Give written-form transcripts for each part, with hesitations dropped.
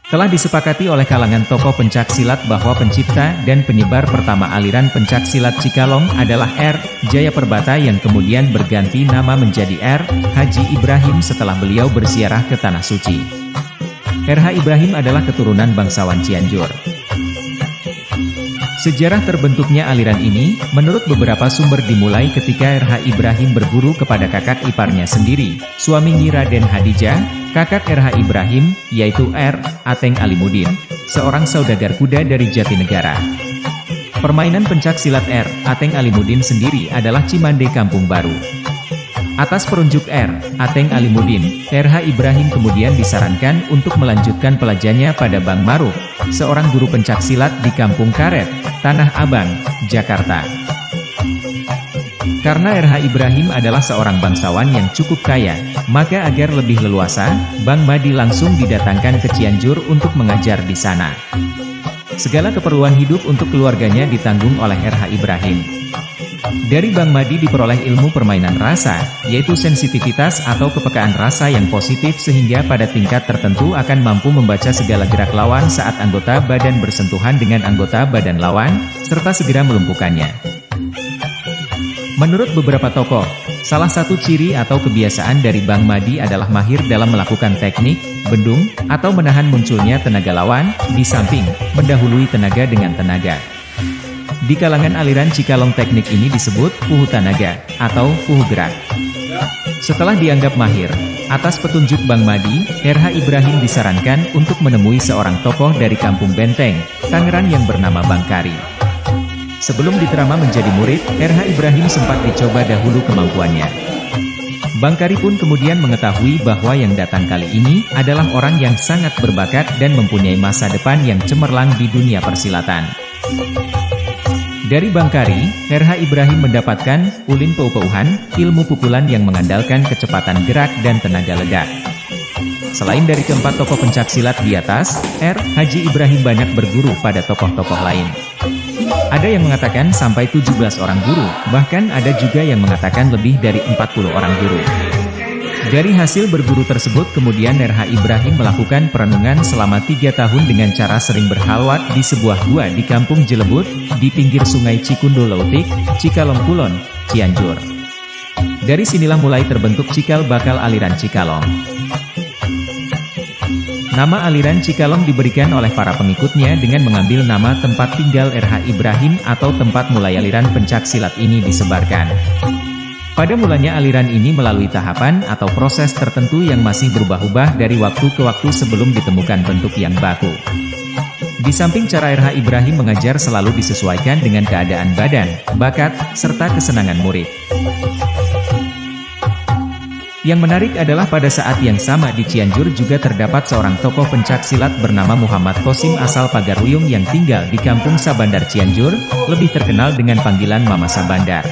Telah disepakati oleh kalangan tokoh pencak silat bahwa pencipta dan penyebar pertama aliran pencak silat Cikalong adalah R. Jayaperbata yang kemudian berganti nama menjadi R. Haji Ibrahim setelah beliau berziarah ke Tanah Suci. R.H. Ibrahim adalah keturunan bangsawan Cianjur. Sejarah terbentuknya aliran ini, menurut beberapa sumber dimulai ketika R.H. Ibrahim berguru kepada kakak iparnya sendiri, suami Nyi Raden Hadijah, kakak R.H. Ibrahim, yaitu R. Ateng Alimuddin, seorang saudagar kuda dari Jatinegara. Permainan pencak silat R. Ateng Alimuddin sendiri adalah Cimande Kampung Baru. Atas perunjuk R. Ateng Alimuddin, R.H. Ibrahim kemudian disarankan untuk melanjutkan pelajarnya pada Bang Maruf, seorang guru pencak silat di Kampung Karet, Tanah Abang, Jakarta. Karena R.H. Ibrahim adalah seorang bangsawan yang cukup kaya, maka agar lebih leluasa, Bang Madi langsung didatangkan ke Cianjur untuk mengajar di sana. Segala keperluan hidup untuk keluarganya ditanggung oleh R.H. Ibrahim. Dari Bang Madi diperoleh ilmu permainan rasa, yaitu sensitivitas atau kepekaan rasa yang positif sehingga pada tingkat tertentu akan mampu membaca segala gerak lawan saat anggota badan bersentuhan dengan anggota badan lawan, serta segera melumpuhkannya. Menurut beberapa tokoh, salah satu ciri atau kebiasaan dari Bang Madi adalah mahir dalam melakukan teknik, bendung, atau menahan munculnya tenaga lawan, di samping, mendahului tenaga dengan tenaga. Di kalangan aliran Cikalong teknik ini disebut puhu tanaga, atau puhu gerak. Setelah dianggap mahir, atas petunjuk Bang Madi, R.H. Ibrahim disarankan untuk menemui seorang tokoh dari Kampung Benteng, Tangerang yang bernama Bang Kari. Sebelum diterima menjadi murid, R.H. Ibrahim sempat dicoba dahulu kemampuannya. Bang Kari pun kemudian mengetahui bahwa yang datang kali ini adalah orang yang sangat berbakat dan mempunyai masa depan yang cemerlang di dunia persilatan. Dari Bang Kari, R.H. Ibrahim mendapatkan ulin peu-peuhan, ilmu pukulan yang mengandalkan kecepatan gerak dan tenaga ledak. Selain dari keempat tokoh pencak silat di atas, R. Haji Ibrahim banyak berguru pada tokoh-tokoh lain. Ada yang mengatakan sampai 17 orang guru, bahkan ada juga yang mengatakan lebih dari 40 orang guru. Dari hasil berguru tersebut kemudian R.H. Ibrahim melakukan perenungan selama 3 tahun dengan cara sering berhalwat di sebuah gua di Kampung Jelebut, di pinggir sungai Cikundo Lautik, Cikalong Kulon, Cianjur. Dari sinilah mulai terbentuk cikal bakal aliran Cikalong. Nama aliran Cikalong diberikan oleh para pengikutnya dengan mengambil nama tempat tinggal R.H. Ibrahim atau tempat mulai aliran pencak silat ini disebarkan. Pada mulanya aliran ini melalui tahapan atau proses tertentu yang masih berubah-ubah dari waktu ke waktu sebelum ditemukan bentuk yang baku. Di samping cara R.H. Ibrahim mengajar selalu disesuaikan dengan keadaan badan, bakat, serta kesenangan murid. Yang menarik adalah pada saat yang sama di Cianjur juga terdapat seorang tokoh pencak silat bernama Muhammad Qasim asal Pagaruyung yang tinggal di Kampung Sabandar Cianjur, lebih terkenal dengan panggilan Mama Sabandar.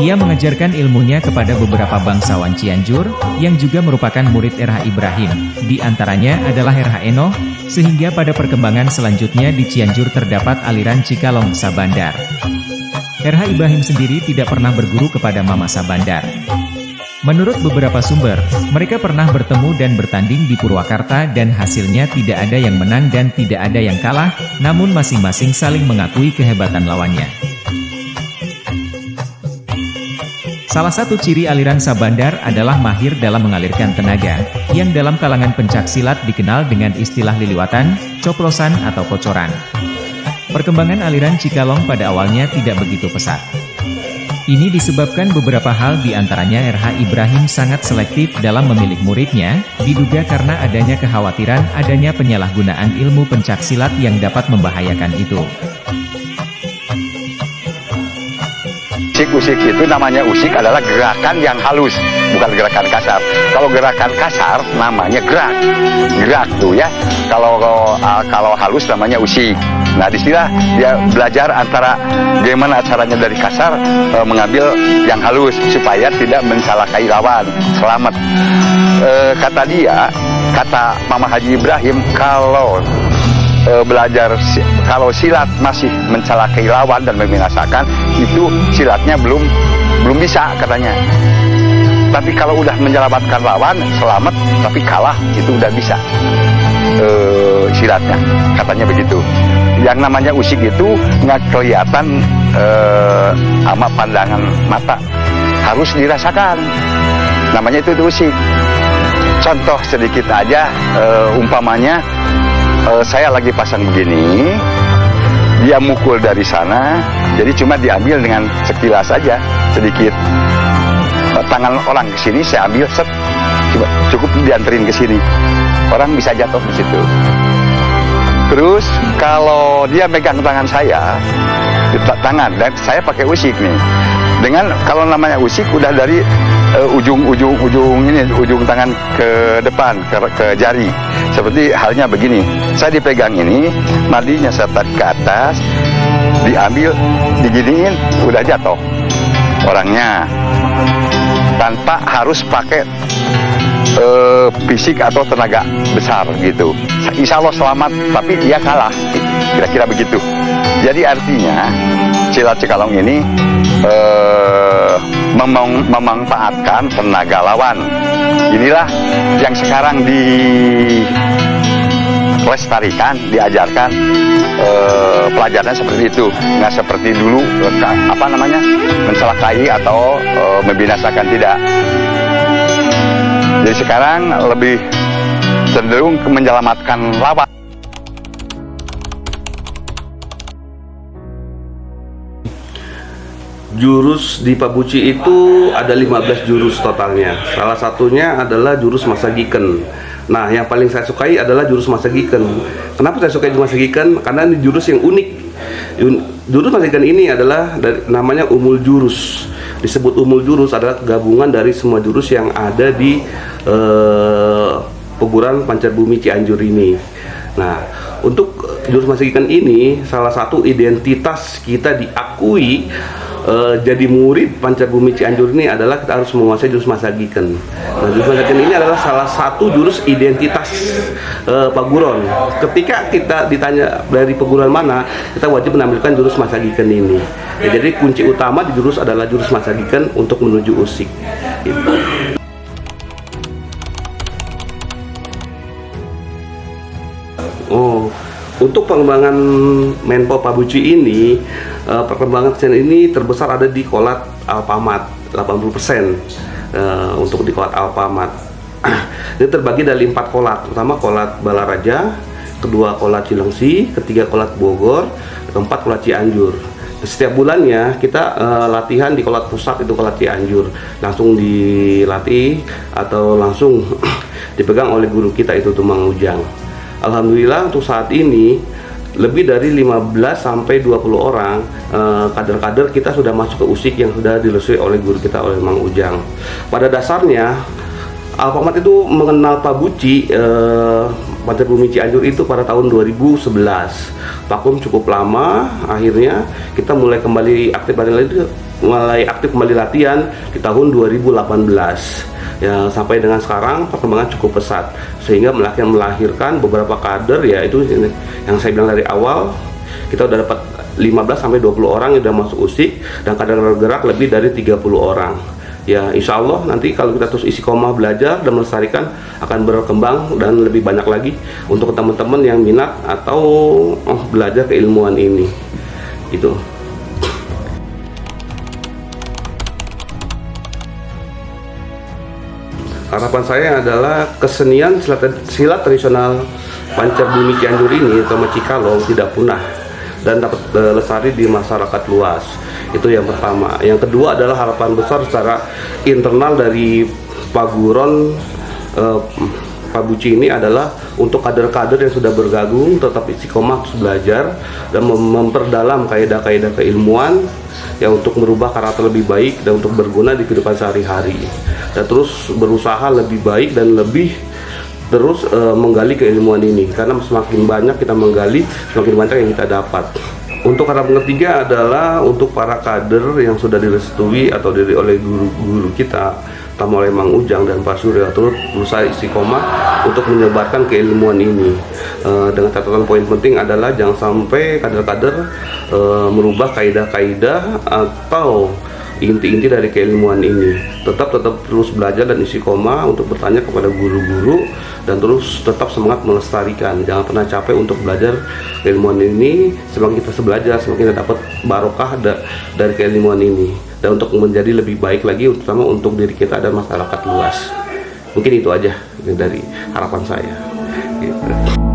Ia mengajarkan ilmunya kepada beberapa bangsawan Cianjur, yang juga merupakan murid R.H. Ibrahim, di antaranya adalah R.H. Enoh, sehingga pada perkembangan selanjutnya di Cianjur terdapat aliran Cikalong Sabandar. R.H. Ibrahim sendiri tidak pernah berguru kepada Mama Sabandar. Menurut beberapa sumber, mereka pernah bertemu dan bertanding di Purwakarta dan hasilnya tidak ada yang menang dan tidak ada yang kalah, namun masing-masing saling mengakui kehebatan lawannya. Salah satu ciri aliran Sabandar adalah mahir dalam mengalirkan tenaga, yang dalam kalangan pencak silat dikenal dengan istilah liliwatan, coplosan atau kocoran. Perkembangan aliran Cikalong pada awalnya tidak begitu pesat. Ini disebabkan beberapa hal di antaranya R.H. Ibrahim sangat selektif dalam memilih muridnya, diduga karena adanya kekhawatiran adanya penyalahgunaan ilmu pencak silat yang dapat membahayakan itu. Usik itu namanya usik adalah gerakan yang halus, bukan gerakan kasar. Kalau gerakan kasar namanya gerak tuh ya. Kalau halus namanya usik. Nah disinilah dia belajar antara bagaimana caranya dari kasar mengambil yang halus supaya tidak mencelakai lawan, selamat. Kata Mama Haji Ibrahim, kalau silat masih mencelakai lawan dan membinasakan, itu silatnya belum bisa katanya. Tapi kalau udah menyelamatkan lawan, selamat, tapi kalah, itu udah bisa. silatnya, katanya begitu. Yang namanya usik itu nggak kelihatan sama pandangan mata, harus dirasakan. Namanya itu usik. Contoh sedikit aja, umpamanya saya lagi pasang begini, dia mukul dari sana, jadi cuma diambil dengan sekilas saja, sedikit. Tangan orang ke sini, saya ambil set, cukup dianterin ke sini. Orang bisa jatuh di situ. Terus kalau dia megang tangan saya, di tangan, dan saya pakai usik nih. Dengan kalau namanya usik udah dari ujung tangan ke depan ke jari, seperti halnya begini. Saya dipegang ini, nadinya saya tarik ke atas, diambil, diginiin, udah jatuh orangnya, tanpa harus pakai fisik atau tenaga besar gitu. Insya Allah selamat, tapi dia kalah, kira-kira begitu. Jadi artinya silat Cikalong ini memanfaatkan tenaga lawan. Inilah yang sekarang dilestarikan, diajarkan, pelajarannya seperti itu, nggak seperti dulu mencelakai atau membinasakan, tidak. Jadi sekarang lebih cenderung menyelamatkan lawan. Jurus di pabuci itu ada 15 jurus totalnya. Salah satunya adalah jurus Masagiken. Nah, yang paling saya sukai adalah jurus Masagiken. Kenapa saya sukai Masagiken? Karena ini jurus yang unik. Jurus Masagiken ini adalah namanya Umul Jurus. Disebut Umul Jurus adalah gabungan dari semua jurus yang ada di Peguran Pancarbumi Cianjur ini. Nah, untuk jurus Masagiken ini salah satu identitas kita diakui jadi murid Pancarbumi Cianjur ini adalah kita harus menguasai jurus Masagiken. Nah, jurus Masagiken ini adalah salah satu jurus identitas Paguron. Ketika kita ditanya dari peguruan mana, kita wajib menampilkan jurus Masagiken ini. Ya, jadi kunci utama di jurus adalah jurus Masagiken untuk menuju usik. Gitu. Untuk pengembangan Menpo Pabuci ini, perkembangan channel ini terbesar ada di Kolat Alpamat, 80% untuk di Kolat Alpamat. Ini terbagi dari 4 kolat, pertama Kolat Balaraja, kedua Kolat Cilengsi, ketiga Kolat Bogor, keempat Kolat Cianjur. Setiap bulannya kita latihan di Kolat Pusat, itu Kolat Cianjur, langsung dilatih atau langsung dipegang oleh guru kita, itu Tumang Ujang. Alhamdulillah untuk saat ini lebih dari 15 sampai 20 orang kader-kader kita sudah masuk ke usik yang sudah dilesui oleh guru kita, oleh Mang Ujang. Pada dasarnya Alpamat itu mengenal Pabuci Pancarbumi Cianjur itu pada tahun 2011. Vakum cukup lama, akhirnya kita mulai aktif kembali latihan di tahun 2018. Ya, sampai dengan sekarang perkembangan cukup pesat, sehingga melahirkan beberapa kader, ya itu yang saya bilang dari awal, kita udah dapat 15 sampai 20 orang yang udah masuk usik, dan kader bergerak lebih dari 30 orang. Ya, insya Allah nanti kalau kita terus istiqomah belajar dan melestarikan, akan berkembang dan lebih banyak lagi untuk teman-teman yang minat atau belajar keilmuan ini. Gitu. Harapan saya adalah kesenian silat tradisional Pancarbumi Cianjur ini, terutama Cikalong, tidak punah dan dapat lestari di masyarakat luas. Itu yang pertama. Yang kedua adalah harapan besar secara internal dari Paguron Pabuci ini adalah untuk kader-kader yang sudah bergabung tetap istiqomah terus belajar dan memperdalam kaidah-kaidah keilmuan yang untuk merubah karakter lebih baik dan untuk berguna di kehidupan sehari-hari, dan terus berusaha lebih baik dan lebih terus menggali keilmuan ini, karena semakin banyak kita menggali, semakin banyak yang kita dapat. Untuk harapan ketiga adalah untuk para kader yang sudah direstui atau oleh guru-guru kita, terutama oleh Mang Ujang dan Pak Surya, terus berusaha istiqomah untuk menyebarkan keilmuan ini. Dengan catatan poin penting adalah jangan sampai kader-kader merubah kaidah-kaidah atau inti-inti dari keilmuan ini. Tetap terus belajar dan istiqomah untuk bertanya kepada guru-guru, dan terus tetap semangat melestarikan. Jangan pernah capek untuk belajar keilmuan ini. Semakin kita belajar, semakin kita dapat barokah dari keilmuan ini, dan untuk menjadi lebih baik lagi, terutama untuk diri kita dan masyarakat luas. Mungkin itu aja dari harapan saya. Gitu.